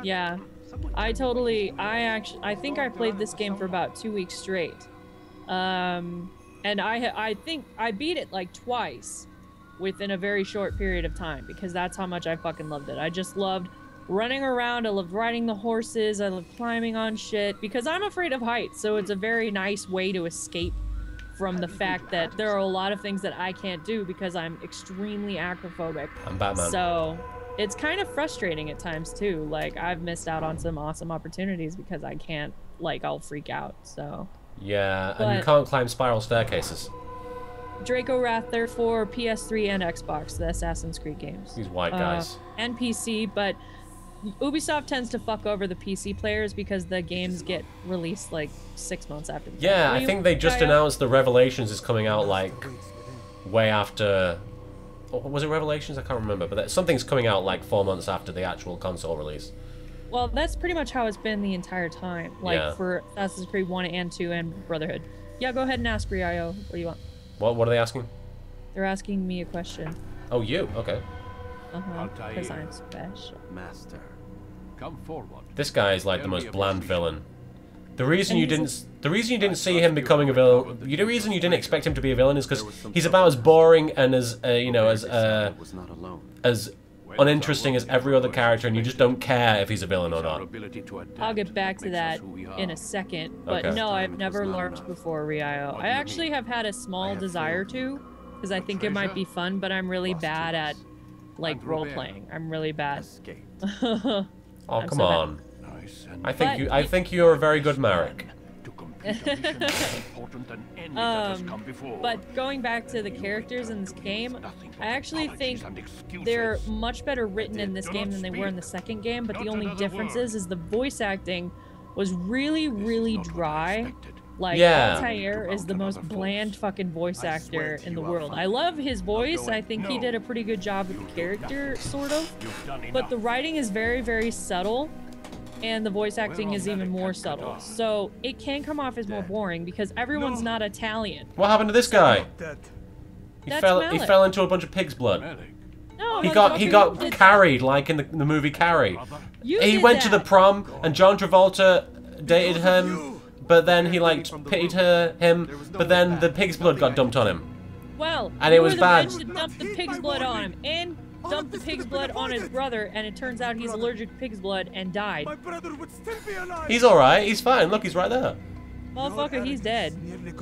Yeah, I think I played this game for about 2 weeks straight. And I think I beat it like twice within a very short period of time because that's how much I fucking loved it. I just loved running around. I loved riding the horses. I loved climbing on shit because I'm afraid of heights. So it's a very nice way to escape from the fact that there are a lot of things that I can't do because I'm extremely acrophobic. I'm Batman. So it's kind of frustrating at times too. Like I've missed out on some awesome opportunities because I can't, like, I'll freak out. So yeah, and you can't climb spiral staircases. Draco Wrath, therefore, PS3 and Xbox, the Assassin's Creed games. These white guys. And PC, but Ubisoft tends to fuck over the PC players because the games get released like 6 months after. Yeah, I think they just announced the Revelations is coming out like way after. Was it Revelations? I can't remember, but something's coming out like 4 months after the actual console release. Well, that's pretty much how it's been the entire time, like for Assassin's Creed 1 and 2 and Brotherhood. Yeah, go ahead and ask Rio. What do you want? What are they asking? They're asking me a question. Oh, you? Okay. Because I'm special. Master, come forward. This guy is like the most bland villain. The reason you didn't see him becoming a villain, the reason you didn't expect him to be a villain is because he's about as boring and as as uninteresting as every other character, and you just don't care if he's a villain or not. I'll get back to that in a second, but no, I've never LARPed before, Rio. I actually have had a small desire to, because I think it might be fun, but I'm really bad at, like, role-playing. I'm really bad. Oh, come on. I think you're a very good Marek. But going back to the characters in this game, I actually think they're much better written in this game than they were in the second game, but the only difference is the voice acting was really, really dry. Like, Altair is the most bland fucking voice actor in the world. I love his voice. I think he did a pretty good job with the character, sort of. But the writing is very, very subtle. And the voice acting is even more subtle. So it can come off as more boring because everyone's not Italian. What happened to this guy? He fell into a bunch of pig's blood. No, he got carried like in the movie Carrie. He went to the prom and John Travolta dated him, but then he like pitied him, but then the pig's blood got dumped on him. Well, and it was bad. Dumped the pig's blood on him and dumped the pig's blood on his brother, and it turns out he's allergic to pig's blood and died. My brother would still be alive. He's alright, he's fine. Look, he's right there. Motherfucker, he's dead.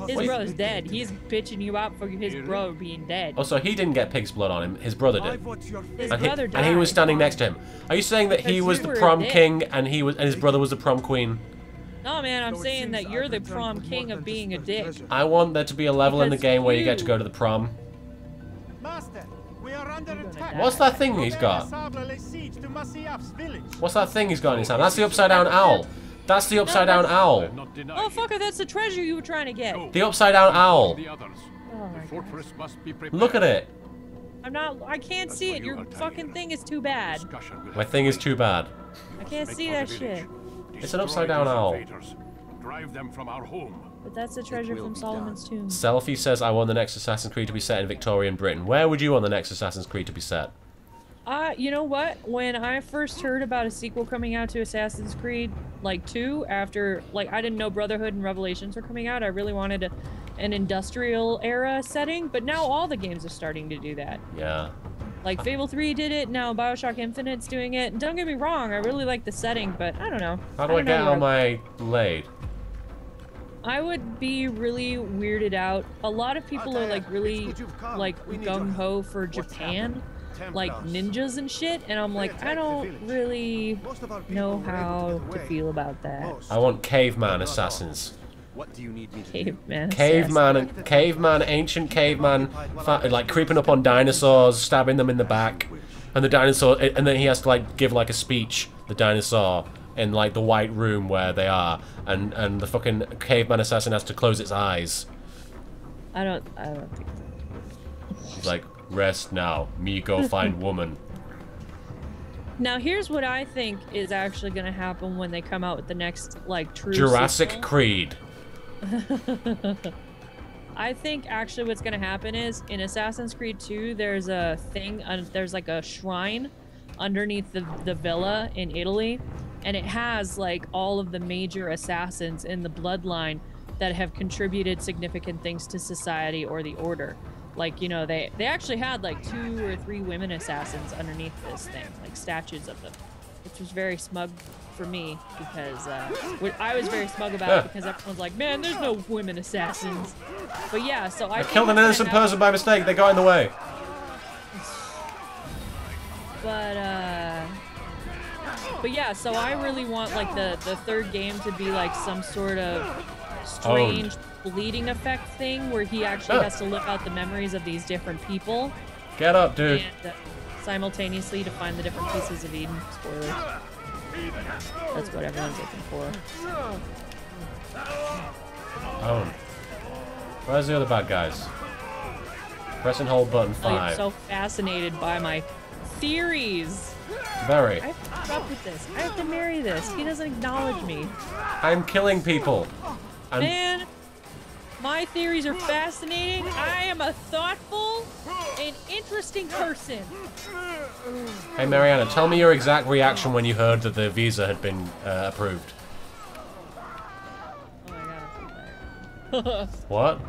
His brother's dead. He's bitching you out for his brother being dead. Oh, so he didn't get pig's blood on him. His brother did. His brother died. And he was standing next to him. Are you saying that he was the prom king and his brother was the prom queen? No, man, I'm saying that you're the prom king of being a dick. I want there to be a level in the game where you get to go to the prom. Master, we are under attack. What's that thing he's got? What's that thing he's got in his hand? That's the upside down owl. That's the upside down owl. Oh, fucker, that's the treasure you were trying to get. The upside down owl. Oh, look at it. I can't see it. Your fucking thing is too bad. My thing is too bad. I can't see that shit. It's an upside down owl. Drive them from our home. But that's the treasure from Solomon's tomb. Selfie says, I want the next Assassin's Creed to be set in Victorian Britain. Where would you want the next Assassin's Creed to be set? You know what? When I first heard about a sequel coming out to Assassin's Creed, like 2, after, like, I didn't know Brotherhood and Revelations were coming out, I really wanted an industrial era setting, but now all the games are starting to do that. Yeah. Like, Fable 3 did it, now Bioshock Infinite's doing it. And don't get me wrong, I really like the setting, but I don't know. How do I get on my blade? I would be really weirded out. A lot of people are, like, really, like, gung-ho for Japan. Like ninjas and shit, and I'm like, I don't really know how to feel about that. I want caveman assassins. What do you need me to Caveman, ancient caveman, like creeping up on dinosaurs, stabbing them in the back, and the dinosaur, and then he has to like give like a speech, the dinosaur, in like the white room where they are, and the fucking caveman assassin has to close its eyes. I don't think so. He's like, rest now, me go find woman. Now here's what I think is actually gonna happen when they come out with the next, like, true Jurassic sequel. Creed. I think actually what's gonna happen is, in Assassin's Creed 2, there's a thing, there's like a shrine underneath the villa in Italy, and it has like all of the major assassins in the bloodline that have contributed significant things to society or the order. Like, you know, they actually had like 2 or 3 women assassins underneath this thing, like statues of them, which was very smug for me because I was very smug about it because everyone's like, man, there's no women assassins. But yeah, so I killed an innocent person by mistake. They got in the way. But yeah, so I really want like the third game to be like some sort of strange bleeding effect thing where he actually has to live out the memories of these different people. Get up, dude. And simultaneously to find the different pieces of Eden. Spoilers. That's what everyone's looking for. Oh. Where's the other bad guys? Press and hold button 5. I'm so fascinated by my theories. Very. I have to put up with this. I have to marry this. He doesn't acknowledge me. I'm killing people. Man, my theories are fascinating. I am a thoughtful and interesting person. Hey, Mariana, tell me your exact reaction when you heard that the visa had been approved. Oh my god, I'm so tired. What?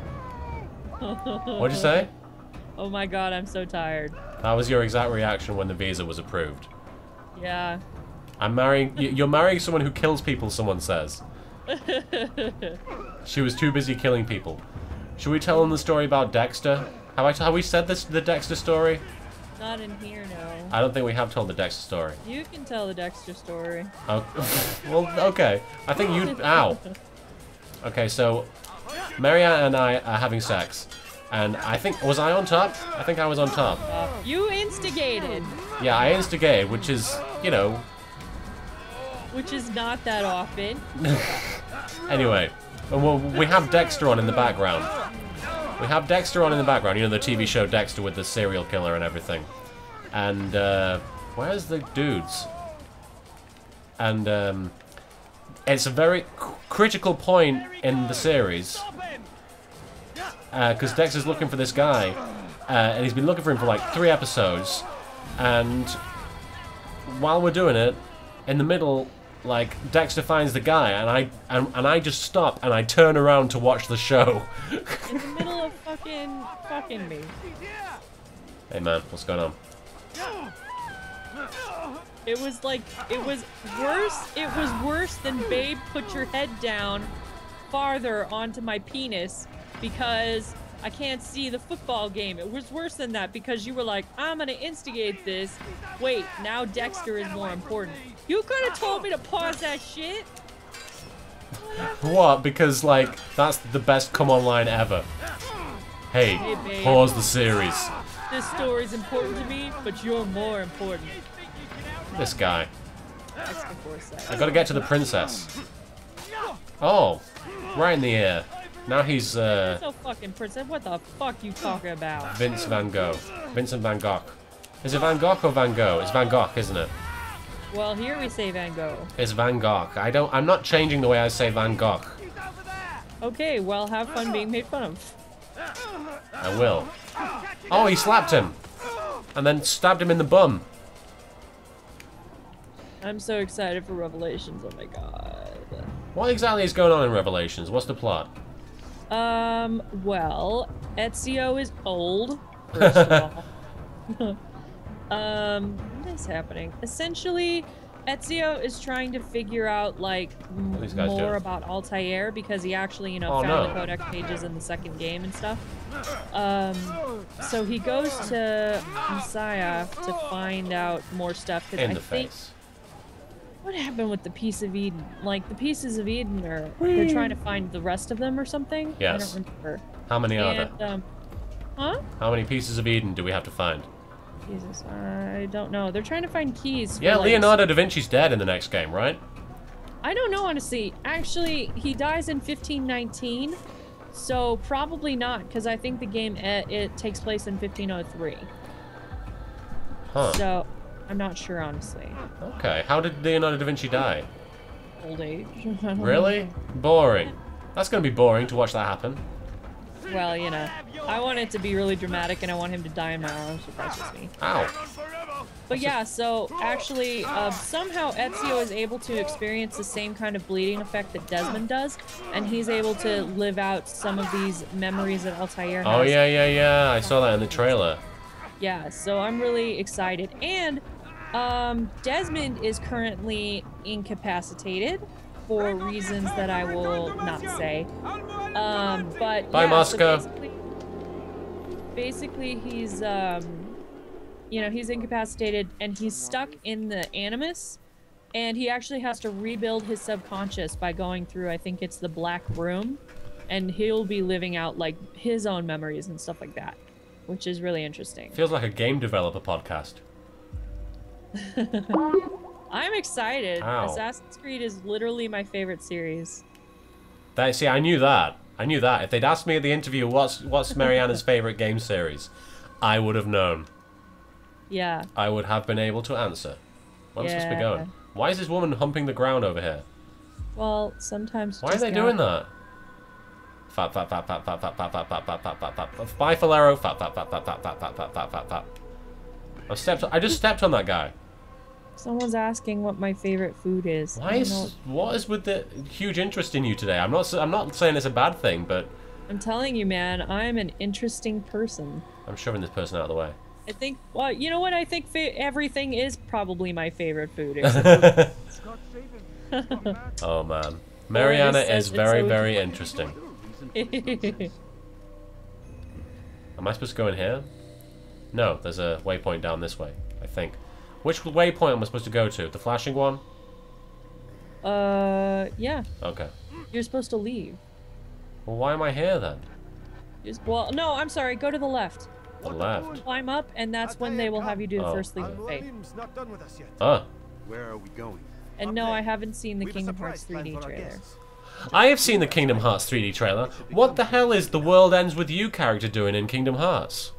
What'd you say? Oh my god, I'm so tired. That was your exact reaction when the visa was approved. Yeah. I'm marrying... You're marrying someone who kills people, someone says. She was too busy killing people. Should we tell them the story about Dexter? Have we said this, the Dexter story? Not in here, no. I don't think we have told the Dexter story. You can tell the Dexter story. Oh, well, okay. I think you... Ow. Okay, so... Marianne and I are having sex. And I think... Was I on top? I think I was on top. You instigated. Yeah, I instigated, which is, you know... Which is not that often. Anyway, well, we have Dexter on in the background. We have Dexter on in the background, you know, the TV show Dexter with the serial killer and everything. And, where's the dudes? And, it's a very critical point in the series. Because Dexter's looking for this guy, and he's been looking for him for like 3 episodes. And while we're doing it, in the middle, like, Dexter finds the guy, and I just stop and I turn around to watch the show. In the middle of fucking me. Hey man, what's going on? It was like, it was worse than Babe, put your head down farther onto my penis because I can't see the football game. It was worse than that because you were like, I'm gonna instigate this. Wait, now Dexter is more important. You could have told me to pause that shit. What? Because, like, that's the best come on line ever. Hey, babe. pause the series. This story's important to me, but you're more important. This guy. Extra foresight. I gotta get to the princess. Oh, right in the ear. Now he's, No fucking princess. What the fuck you talking about? Vince Van Gogh. Vincent Van Gogh. Is it Van Gogh or Van Gogh? It's Van Gogh, isn't it? Well, here we say Van Gogh. It's Van Gogh. I'm not changing the way I say Van Gogh. Okay, well, have fun being made fun of. I will. Oh, he slapped him. And then stabbed him in the bum. I'm so excited for Revelations, oh my god. What exactly is going on in Revelations? What's the plot? Well, Ezio is old, first of all. What is happening? Essentially, Ezio is trying to figure out, like, more about Altair because he actually, you know, found the codex pages in the second game and stuff. So he goes to Messiah to find out more stuff because I think... What happened with the Piece of Eden? Like, the Pieces of Eden are... They're trying to find the rest of them or something? Yes. I don't remember. How many are there? Huh? How many Pieces of Eden do we have to find? Jesus, I don't know. They're trying to find keys for, yeah, like, Leonardo da Vinci's dead in the next game, right? I don't know, honestly. Actually, he dies in 1519, so probably not, because I think the game, it takes place in 1503. Huh. So, I'm not sure, honestly. Okay, how did Leonardo da Vinci die? Old age. Really? Boring. That's gonna be boring to watch that happen. Well, you know, I want it to be really dramatic, and I want him to die in my arms, so that's just me. Ow. But yeah, so actually, somehow Ezio is able to experience the same kind of bleeding effect that Desmond does, and he's able to live out some of these memories that Altair has. Oh yeah. I saw that in the trailer. Yeah, so I'm really excited. And Desmond is currently incapacitated for reasons that I will not say. But Bye, yeah, Moscow. So basically he's you know, he's incapacitated and he's stuck in the Animus, and he actually has to rebuild his subconscious by going through, I think it's the Black Room, and he'll be living out like his own memories and stuff like that, which is really interesting. Feels like a game developer podcast. I'm excited. Ow. Assassin's Creed is literally my favorite series. See, I knew that. If they'd asked me at the interview what's Mariana's favorite game series, I would have known. Yeah. I would have been able to answer. Where's this be going? Why is this woman humping the ground over here? Well, sometimes. Why are they doing that? Fat. Bye, Falero. Fat. I just stepped on that guy. Someone's asking what my favorite food is. What is with the huge interest in you today? I'm not saying it's a bad thing, but I'm telling you, man, I'm an interesting person. I'm shoving this person out of the way. I think, well, you know what? I think everything is probably my favorite food. Oh man, Mariana is very, very interesting. Am I supposed to go in here? No, there's a waypoint down this way, I think. Which waypoint am I supposed to go to? The flashing one? Yeah. Okay. You're supposed to leave. Well, why am I here then? Well, no, I'm sorry. Go to the left. The left. Climb up, and that's when they will have you do the first leap of faith. Ah. Where are we going? And no, I haven't seen the Kingdom Hearts 3D trailer. I have seen the Kingdom Hearts 3D trailer. What the hell is the World Ends With You character doing in Kingdom Hearts?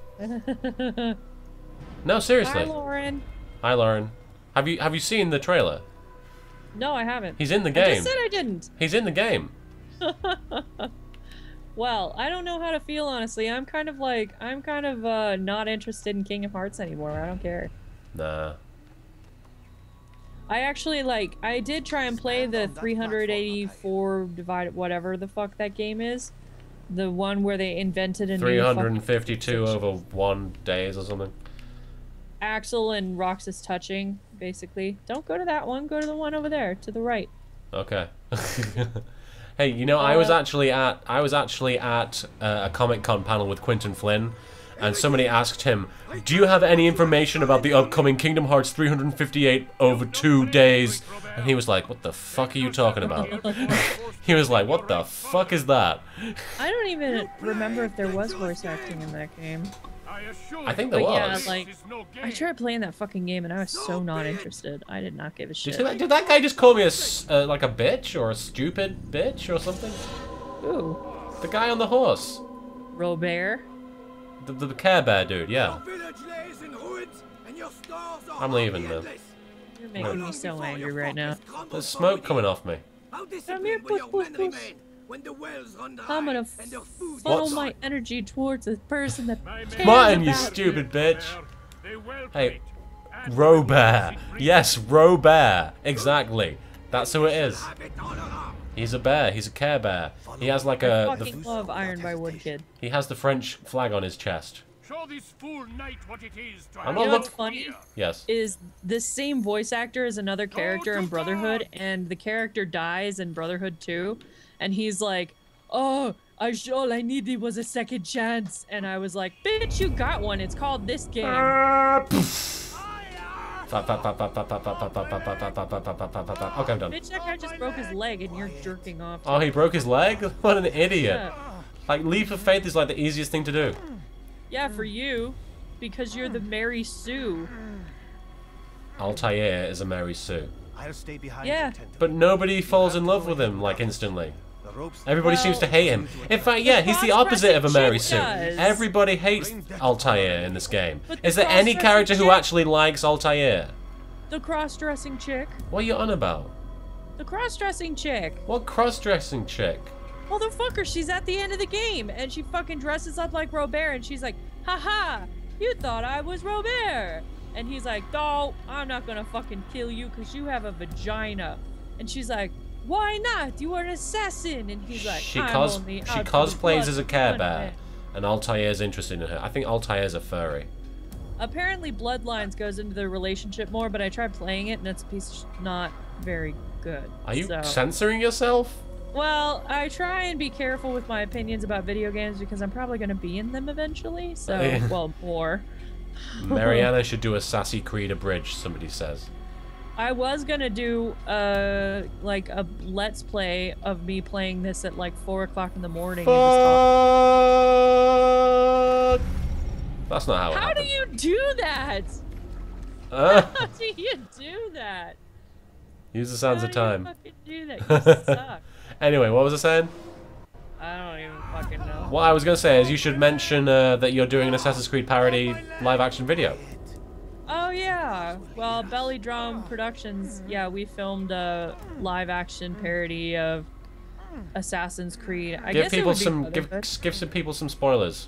No, seriously. Hi, Lauren. Hi, Lauren. Have you seen the trailer? No, I haven't. He's in the game. I just said I didn't. He's in the game. Well, I don't know how to feel, honestly. I'm kind of not interested in Kingdom Hearts anymore. I don't care. Nah. I actually, I did try and play the 384 divided whatever the fuck that game is. The one where they invented a new 352 over 1 days or something. Axel and Roxas touching, basically. Don't go to that one. Go to the one over there, to the right. Okay. Hey, you know, I was actually at a Comic-Con panel with Quentin Flynn, and somebody asked him, "Do you have any information about the upcoming Kingdom Hearts 358 over 2 days?" And he was like, "What the fuck are you talking about?" He was like, "What the fuck is that?" I don't even remember if there was voice acting in that game. I think there was. Yeah, I tried playing that fucking game and I was so not interested. I did not give a shit. Did that guy just call me like a bitch or a stupid bitch or something? Ooh. The guy on the horse. Robert. The Care Bear dude, yeah. I'm leaving, man. You're making me so angry right now. There's smoke coming off me. Come here, puss, puss, puss. I'm gonna funnel my energy towards a person that cares Martin, you about stupid bitch. Hey, Robert. Yes, Robert. Exactly. That's who it is. He's a bear. He's a Care Bear. He has like I fucking love Iron by Wood Kid. He has the French flag on his chest. Show this fool knight what it is to I'm You not know what's looking. funny? Yes. Is this same voice actor is another character in Brotherhood, and the character dies in Brotherhood 2, and he's like, "Oh, all I needed was a second chance," and I was like, "Bitch, you got one. It's called this game." Okay, I'm done. Bitch, that guy just broke his leg, and you're jerking off. Oh, he broke his leg? What an idiot. Yeah. Like, leap of faith is like the easiest thing to do. Yeah, for you, because you're the Mary Sue. Altair is a Mary Sue. I'll stay behind. Yeah. But nobody falls in love with him, like, instantly. Everybody seems to hate him. In fact, yeah, he's the opposite of a Mary Sue. Everybody hates Altair in this game. Is there any character who actually likes Altair? The cross-dressing chick. What are you on about? The cross-dressing chick. What cross-dressing chick? Motherfucker, she's at the end of the game, and she fucking dresses up like Robert, and she's like, "Haha, you thought I was Robert." And he's like, no, I'm not gonna fucking kill you because you have a vagina. And she's like, why not? You are an assassin. And he's like, She I'm cos only she out for cosplays blood as a of Care one Bear, man." and Altair's interested in her. I think Altair's a furry. Apparently, Bloodlines goes into the relationship more, but I tried playing it and it's a piece of not very good. Are you so. censoring yourself? Well, I try and be careful with my opinions about video games because I'm probably going to be in them eventually. So, well, more. Mariana should do a Sassy Creed abridged, somebody says. I was going to do, like, a Let's Play of me playing this at, like, 4 o'clock in the morning. Fuck! And just That's not how it How do happened. you do that? Uh, How do you do that? use the sounds of time. How do you fucking do that? You suck. Anyway, what was I saying? I don't even fucking know. What I was going to say is you should mention that you're doing an Assassin's Creed parody live-action video. Oh yeah, well, Belly Drum Productions, yeah, we filmed a live-action parody of Assassin's Creed. I Give guess people it would be some Brotherhood. give some people some spoilers.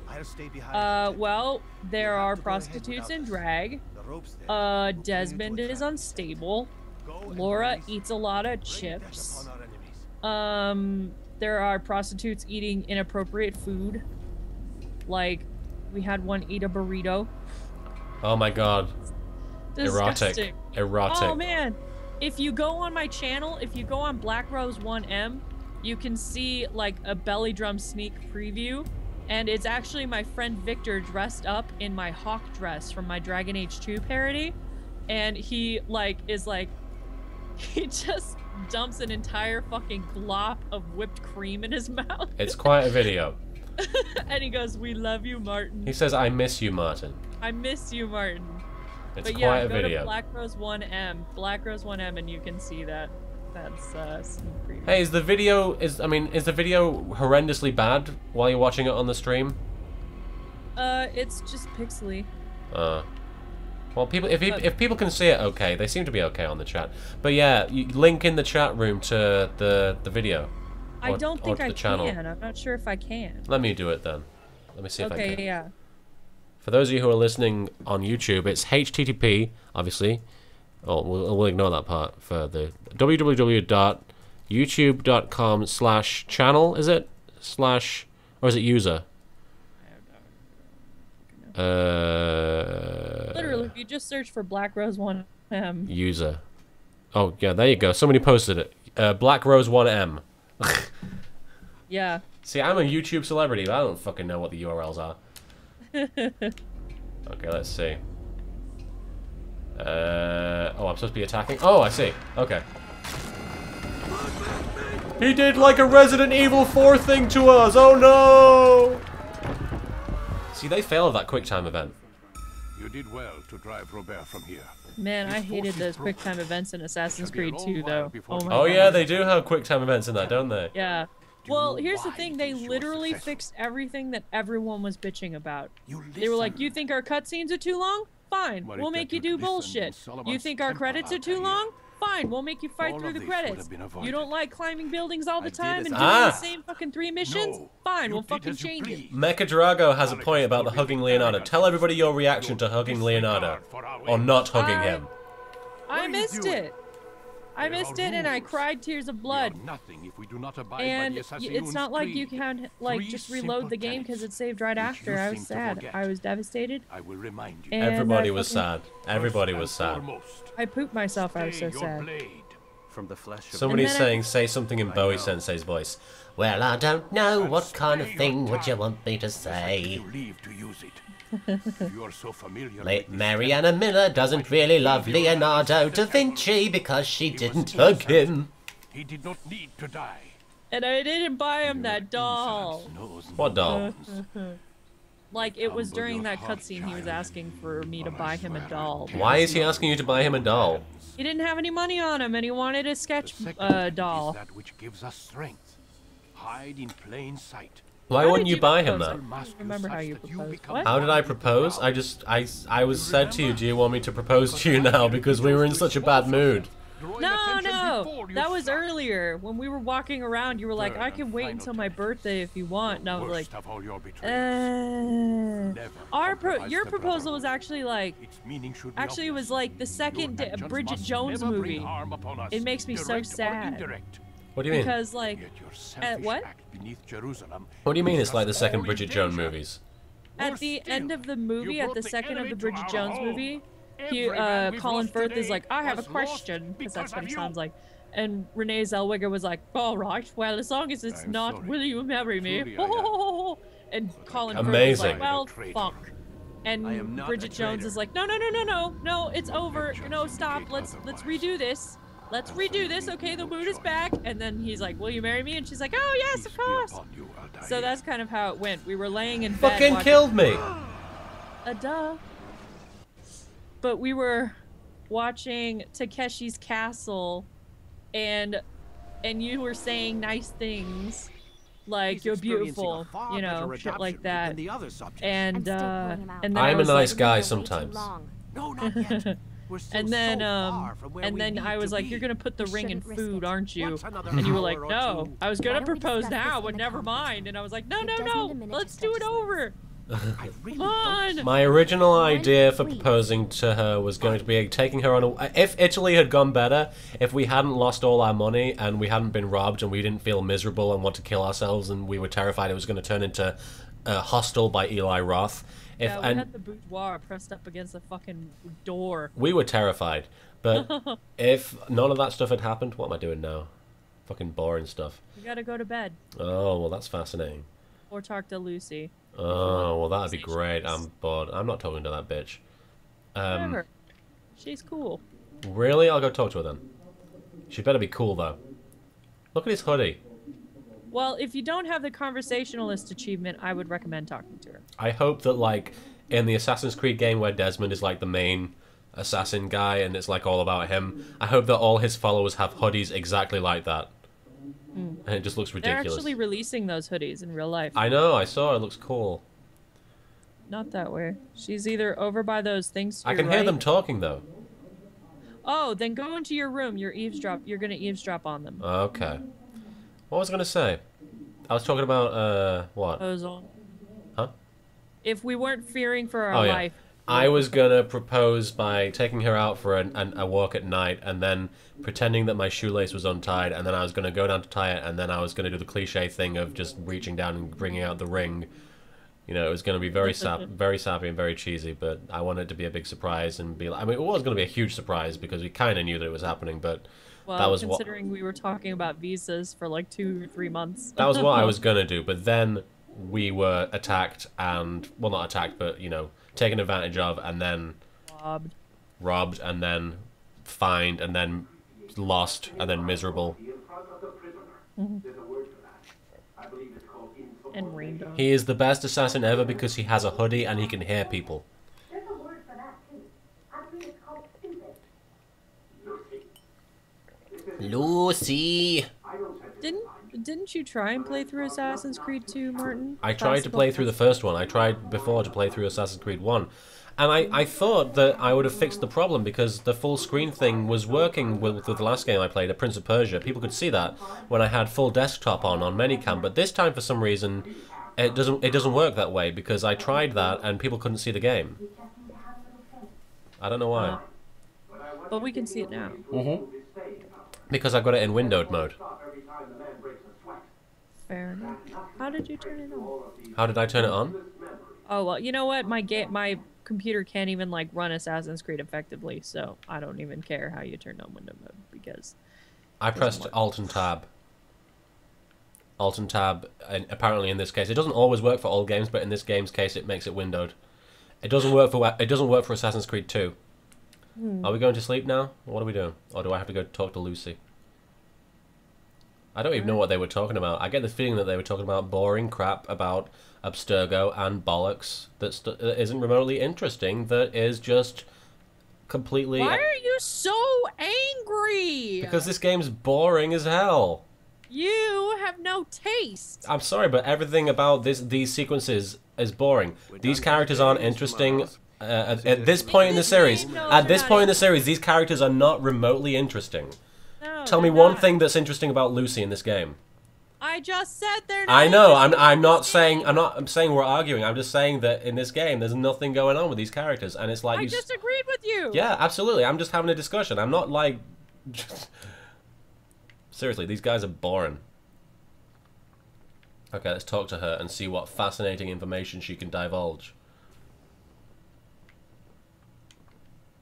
I'll stay behind. Well, there are prostitutes in drag. The ropes there. Desmond is unstable. Laura eats a lot of chips. Upon our enemies. There are prostitutes eating inappropriate food. Like, we had one eat a burrito. Oh my god. Disgusting. Erotic. Oh man, if you go on my channel, if you go on Black Rose 1M, you can see like a Belly Drum sneak preview, and it's actually my friend Victor dressed up in my hawk dress from my Dragon Age 2 parody, and he he just dumps an entire fucking glop of whipped cream in his mouth. It's quite a video. And he goes, "We love you, Martin. He says, I miss you, Martin. I miss you, Martin." It's But quite yeah, a go video. to Black Rose 1M, and you can see that. That's sneak preview. Hey, is the video horrendously bad while you're watching it on the stream? It's just pixely. Well, if people can see it, okay, they seem to be okay on the chat. But yeah, you link in the chat room to the video. I don't think to I the channel. can. I'm not sure if I can. Let me do it then. Let me see if I can. Okay, yeah. For those of you who are listening on YouTube, it's HTTP, obviously. Oh, we'll ignore that part for the www.youtube.com/channel, is it? Slash, or is it user? Literally, if you just search for Black Rose 1M. User. Oh, yeah, there you go. Somebody posted it. Black Rose 1M. Yeah. See, I'm a YouTube celebrity, but I don't fucking know what the URLs are. Okay, let's see. Oh, I'm supposed to be attacking? Oh, I see. Okay. He did like a Resident Evil 4 thing to us! Oh no! See, they failed that QuickTime event. You did well to drive Robert from here. Man, I hated those QuickTime events in Assassin's Creed 2, though. Oh my Oh God. yeah, they do have QuickTime events in that, don't they? Yeah. Well, here's the thing, they literally fixed everything that everyone was bitching about. They were like, you think our cutscenes are too long? Fine, we'll make you do bullshit. You think our credits are too long? Fine, we'll make you fight through the credits. You don't like climbing buildings all the time and doing the same fucking 3 missions? Fine, we'll fucking change it. Mecha Drago has a point about the hugging Leonardo. Tell everybody your reaction to hugging Leonardo. Or not hugging him. I missed it. I missed it and I cried tears of blood. And it's not like you can like just reload the game because it saved right after. I was sad. I was devastated. I will remind you. And Everybody was sad. Everybody was sad. I pooped myself. I was so sad. From the flesh of Somebody's And then saying, say something in Bowie Sensei's voice. Well, I don't know. What kind of thing would you want me to say? You leave to use it. You are so familiar with this Mariana Miller doesn't really love Leonardo da Vinci because she didn't hug him. He did not need to die. And I didn't buy him that doll. What doll? Like, it was during that cutscene he was asking for me to buy him a doll. Why is he asking you to buy him a doll? He didn't have any money on him and he wanted a sketch doll. Is that which gives us strength. Hide in plain sight. Why How wouldn't did you you buy him propose that? I don't remember how you proposed. What? How did I propose? I was said to you, do you want me to propose to you now because we were in such a bad mood? No, that was earlier. When we were walking around, you were like, I can wait until my birthday if you want. And I was like, your proposal was actually like, it was like the second Bridget Jones movie. It makes me so sad. What do you mean? Because like, what? What do you mean it's like the second Bridget Jones movies? At the end of the movie, at the second of the Bridget Jones movie, Colin Firth is like, I have a question, because that's what he sounds like. And Renee Zellweger was like, all right, well, as long as it's not, will you marry me? And Colin Firth was like, well, fuck. And Bridget Jones is like, no, it's over. No, stop. Let's redo this. Let's redo this. Okay, the mood is back. And then he's like, will you marry me? And she's like, oh, yes, of course. So that's kind of how it went. We were laying in bed. Fucking killed me. Duh. But we were watching Takeshi's Castle, and you were saying nice things, like you're beautiful, you know, shit like that. And then I'm a nice guy sometimes. And then I was like, you're gonna put the ring in food, aren't you? And you were like, no. I was gonna propose now, but never mind. And I was like, no, let's do it over. Come on. My original idea for proposing to her was going to be taking her on a... If Italy had gone better, if we hadn't lost all our money and we hadn't been robbed and we didn't feel miserable and want to kill ourselves and we were terrified it was going to turn into Hostel by Eli Roth. We had the boudoir pressed up against the fucking door. We were terrified. But if none of that stuff had happened, what am I doing now? Fucking boring stuff. You gotta go to bed. Oh, well, that's fascinating. Or talk to Lucy. Oh, well, that'd be great. I'm bored. I'm not talking to that bitch. Whatever. She's cool. Really? I'll go talk to her then. She better be cool, though. Look at his hoodie. Well, if you don't have the conversationalist achievement, I would recommend talking to her. I hope that, like, in the Assassin's Creed game where Desmond is, like, the main assassin guy and it's, like, all about him, I hope that all his followers have hoodies exactly like that. And it just looks ridiculous. They're actually releasing those hoodies in real life. I know, I saw. It looks cool. Not that way. She's either over by those things to I can hear them talking, though. Oh, then go into your room. You're gonna eavesdrop on them. Okay. What was I gonna say? I was talking about, what? Proposal. Huh? If we weren't fearing for our life. I was gonna propose by taking her out for a walk at night and then pretending that my shoelace was untied, and then I was gonna go down to tie it, and then I was gonna do the cliche thing of just reaching down and bringing out the ring. You know, it was gonna be very very sappy and very cheesy, but I wanted it to be a big surprise and be like, I mean, it was gonna be a huge surprise because we kind of knew that it was happening, but that was considering we were talking about visas for like 2 or 3 months. That was what I was gonna do, but then we were attacked and, well, not attacked, but, you know, taken advantage of, and then robbed, and then fined, and then lost, and then miserable. And rained on. He is the best assassin ever because he has a hoodie and he can hear people. There's a word for that too. I believe it's called stupid. Lucy. Didn't you try and play through Assassin's Creed 2, Martin? I tried to play through the first one. I tried before to play through Assassin's Creed 1. And I thought that I would have fixed the problem because the full screen thing was working with the last game I played, Prince of Persia. People could see that when I had full desktop on Minicam. But this time, for some reason, it doesn't work that way because I tried that and people couldn't see the game. I don't know why. But we can see it now. Because I've got it in windowed mode. Fair enough. How did you turn it on? How did I turn it on? Oh, well, you know what? My computer can't even, like, run Assassin's Creed effectively, so I don't even care how you turn on window mode, because... I pressed Alt and Tab. Alt and Tab, and apparently in this case, it doesn't always work for all games, but in this game's case, it makes it windowed. It doesn't work for Assassin's Creed 2. Are we going to sleep now? What are we doing? Or do I have to go talk to Lucy? I don't even know what they were talking about. I get the feeling that they were talking about boring crap about Abstergo and bollocks that isn't remotely interesting, that is just completely... Why are you so angry? Because this game's boring as hell. You have no taste. I'm sorry, but everything about these sequences is boring. These characters aren't interesting. at this point in the series, these characters are not remotely interesting. No, Tell me they're one not. thing that's interesting about Lucy in this game. I just said they're not. I know. interesting. I'm saying we're arguing. I'm just saying that in this game, there's nothing going on with these characters, and it's like I just agreed with you. Yeah, absolutely. I'm just having a discussion. I'm not like. Seriously, these guys are boring. Okay, let's talk to her and see what fascinating information she can divulge.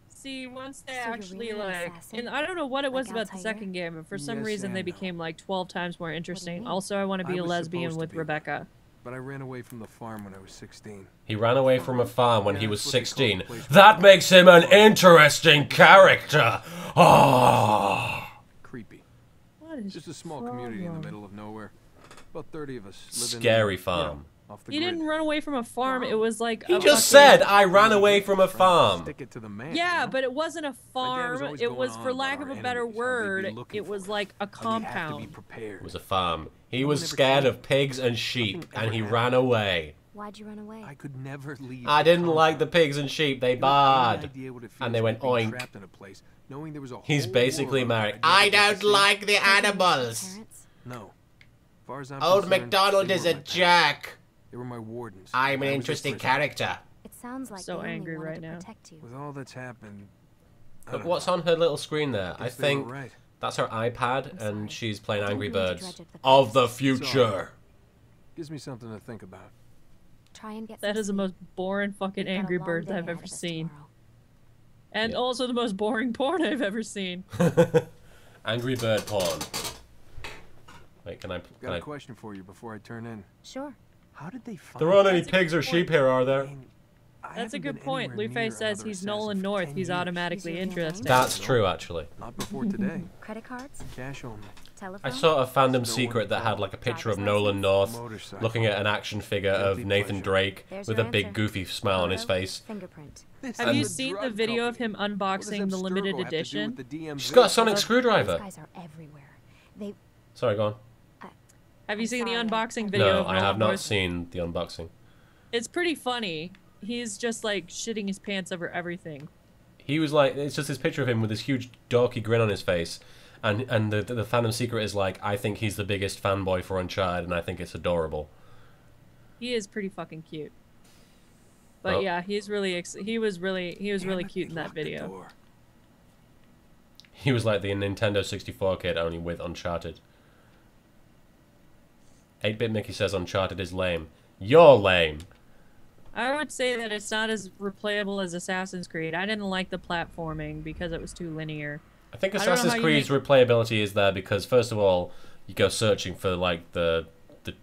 See, once they So you're actually really an like, assassin? and I don't know what it was Like about the Altair? second game, but for some Yes reason they and no. became like 12 times more interesting. mean? Also, I want to be I a was lesbian supposed to with be. Rebecca. But I ran away from the farm when I was 16. He ran away from a farm when Yeah, he was that's what they call 16. the place That where- makes him an interesting character. Oh. Creepy. What is Just a small community in the wrong? middle of nowhere. About 30 of us live Scary in, farm. off the You grid. didn't run away from a farm. It was like He a just fucking- said, I ran away from a farm. Stick it to the man. Yeah, you know? but it wasn't a was farm. always It going was, on for about lack of our a better enemies, how they'd be word, looking it for was us. like a And we have to be compound. prepared. It was a farm. He No was one ever scared came. of pigs and sheep, Nothing and ever he happened. ran away. Why'd you run away? I could never leave. I the didn't like the compound. pigs and sheep. They You have any barred. idea what it And feels they like went being oink. trapped in a place, knowing there was a He's whole basically world married. I'd I never get to don't see. like the Don't you miss your animals. parents? No. As far as I'm Old concerned, MacDonald they is a weren't my parents. jerk. They were my wardens. I'm I an was their interesting prisoner. character. It sounds like So they only angry wanted right to now. protect you. With all that's happened, I Look don't what's know. on her little screen there. I Guess they were think right. that's her iPad, I'm sorry. and she's playing I didn't Angry mean to Birds. dredge up the Of the past. future. Gives me something to think about. Try and get That some is the sleep. most boring fucking We've got a Angry long Birds day I've ahead ever of us seen. tomorrow. And Yeah. also the most boring porn I've ever seen. Angry Bird porn. Wait, can I? Got a question for you before I turn in. Sure. How did they find? There aren't any That's a good pigs or point. sheep here, are I there? mean, I That's a haven't good been point. anywhere Luffy near says another he's assassin Nolan for North. 10 He's years. automatically He's your interested. name? That's true, actually. Not before today. Credit cards? Cash only. Telephone? I saw a fandom No secret one that had like a picture of Driver's Nolan license? North Motorcycle. looking at an action figure of Guilty Nathan pleasure. Drake There's with your a big answer. goofy smile on his Photo, face. Fingerprint. This Have is you a seen the drug video of company. him What does unboxing the Abstergo limited have to do edition? with the DMV? She's got a sonic Those screwdriver. guys are everywhere. They Sorry, go on. Have you I'm seen the sorry, unboxing video No, of I Nolan have not North? seen the unboxing. It's pretty funny. He's just like shitting his pants over everything. He was like, it's just this picture of him with this huge dorky grin on his face, and the fandom secret is like, I think he's the biggest fanboy for Uncharted, and I think it's adorable. He is pretty fucking cute. But Oh. yeah, he was really Damn it, cute they in that locked the video. door. He was like the Nintendo 64 kid, only with Uncharted. 8-Bit Mickey says Uncharted is lame. You're lame. I would say that it's not as replayable as Assassin's Creed. I didn't like the platforming because it was too linear. I think I don't know Assassin's how you Creed's replayability is there because, first of all, you go searching for like the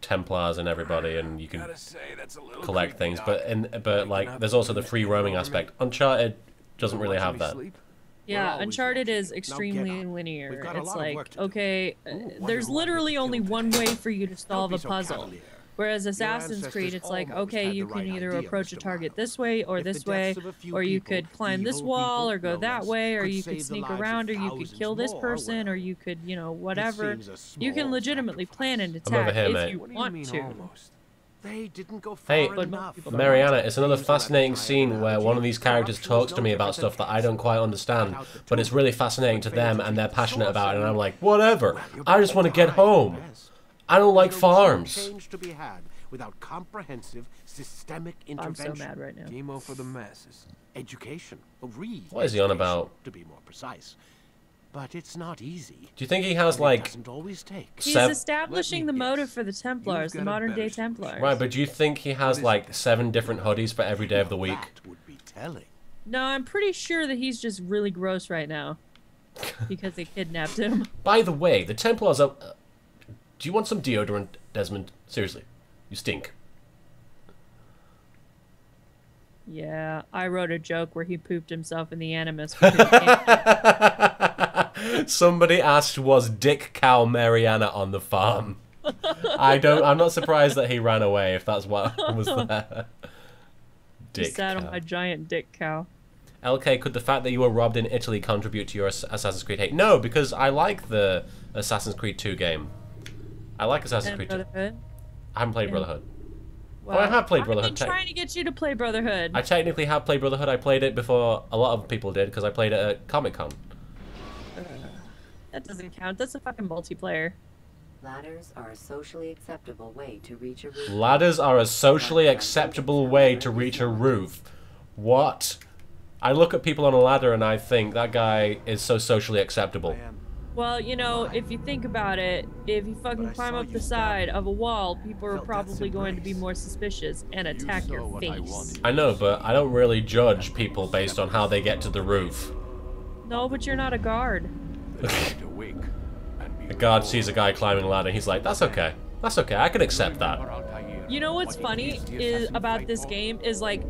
Templars and everybody, and you can Gotta say, that's a little collect creepy, things. Doc. But like, there's also the free roaming aspect. Uncharted doesn't really Watching have me that. sleep? Yeah, always Uncharted watching is you. Now get extremely up. linear. We've got a It's lot of like, work to do. okay, wonder there's who I literally could only kill one today. way for you to solve be a so puzzle. cavalier. Whereas Assassin's ancestors Creed, it's like, almost okay, had you the can right either idea, approach a Mr. target Miles. this way or If the this way, deaths of a few or you people, could climb this evil wall people, or go no that less, way, or could you save could the sneak lives of around, or you could thousands kill this more, person, or well, you could, you know, whatever. seems a You can small legitimately plan an sacrifice. I'm over attack here, if mate. you What do you want mean to. almost? They didn't go Hey, far But enough. most people Mariana, it's another fascinating scene where one of these characters talks to me about stuff that I don't quite understand, but it's really fascinating to them and they're passionate about it, and I'm like, whatever, I just want to get home. I don't like farms. Change to be had without comprehensive systemic I'm intervention. so mad right now. Chemo for the masses. Education, re What is he on about? to be more precise. But it's not easy. Do you think he has and it like... doesn't always take. He's Sev- establishing Let the me motive guess. for the Templars, the You've got a modern day better Templars. Right, but do you think he has like 7 different hoodies for every day of the week? That would be telling. No, I'm pretty sure that he's just really gross right now. Because they kidnapped him. By the way, the Templars are... do you want some deodorant, Desmond? Seriously, you stink. Yeah, I wrote a joke where he pooped himself in the Animus. because he can't- Somebody asked, was Dick Cow Mariana on the farm? I'm not surprised that he ran away if that's what was there. he Dick sat on Cow. my giant dick cow. LK, could the fact that you were robbed in Italy contribute to your Assassin's Creed hate? No, because I like the Assassin's Creed 2 game. I like Assassin's And Creed 2. Brotherhood. I haven't played Yeah. Brotherhood. Oh, I have played I've Brotherhood. been trying to get you to play Brotherhood. I technically have played Brotherhood. I played it before a lot of people did because I played it at Comic-Con. That doesn't count. That's a fucking multiplayer. Ladders are a socially acceptable way to reach a roof. Ladders are a socially acceptable way to reach a roof. What? I look at people on a ladder and I think that guy is so socially acceptable. Well, you know, if you think about it, if you fucking climb up the side of a wall, people are probably going to be more suspicious and attack your face. I know, but I don't really judge people based on how they get to the roof. No, but you're not a guard. A guard sees a guy climbing a ladder, he's like, that's okay. That's okay, I can accept that. You know what's funny is about this game is like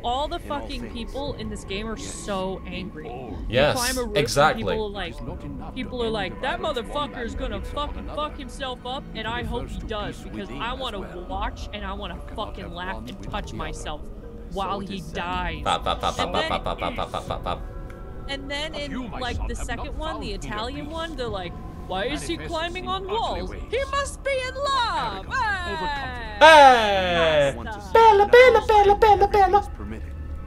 all the fucking people in this game are so angry. Yes, you climb a roof exactly. And people are like, that motherfucker is gonna fucking fuck himself up, and I hope he does because I want to watch and I want to fucking laugh and touch myself while he dies. And then in like the second one, the Italian one, they're like, why is he climbing on walls? He must be in love! Hey! Bella, bella, bella, bella, bella!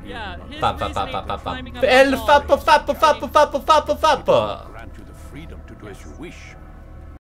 Yeah, his Fa, fa, reasoning fa, fa, for fa, fa. climbing up El on fappa, walls fappa, fappa, fappa, fappa, fappa. Grant you the freedom to do as you wish.